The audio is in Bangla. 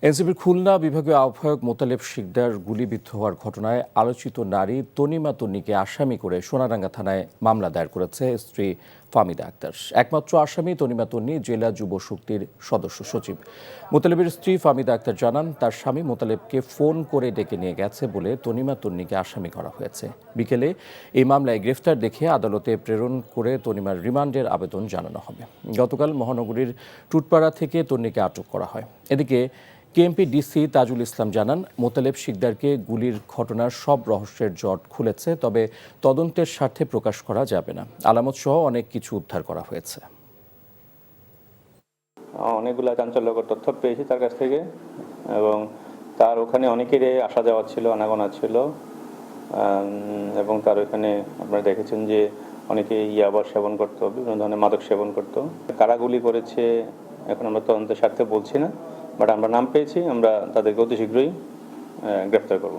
এনসিপির খুলনা বিভাগীয় আহ্বায়ক মোতালেব শিকদার গুলিবিদ্ধ হওয়ার ঘটনায় আলোচিত নারী তনিমা তন্নিকে আসামি করে সোনারাঙ্গা থানায় মামলা দায়ের করেছে স্ত্রী ফাহমিদা আক্তার। একমাত্র আসামি তনিমা তন্নি জেলা যুব শক্তির সদস্য সচিব। মোতালেবের স্ত্রী ফাহমিদা আক্তার জানান, তার স্বামী মোতালেবকে ফোন করে ডেকে নিয়ে গেছে বলে তনিমা তন্নিকে আসামি করা হয়েছে। বিকেলে এই মামলায় গ্রেফতার দেখে আদালতে প্রেরণ করে তনিমার রিমান্ডের আবেদন জানানো হবে। গতকাল মহানগরীর টুটপাড়া থেকে তন্নিকে আটক করা হয়। এদিকে কেএমপি ডিসি তাজুল ইসলাম জানান, মোতালেব শিকদারকে গুলির ঘটনার সব রহস্যের জট খুলেছে, তবে তদন্তের স্বার্থে প্রকাশ করা যাবে না। আলামত সহ অনেক কিছু উদ্ধার করা হয়েছে। অনেকগুলো চাঞ্চল্যকর তথ্য পেয়েছি তার কাছ থেকে, এবং তার ওখানে অনেকেরই আসা যাওয়া ছিল, আনাগোনা ছিল, এবং তার ওখানে আপনারা দেখেছেন যে অনেকে ইয়াবা সেবন করতো, বিভিন্ন ধরনের মাদক সেবন করতো। কারা গুলি করেছে এখন আমরা তদন্তের স্বার্থে বলছি না, বাট আমরা নাম পেয়েছি, আমরা তাদেরকে অতি শীঘ্রই গ্রেফতার করব।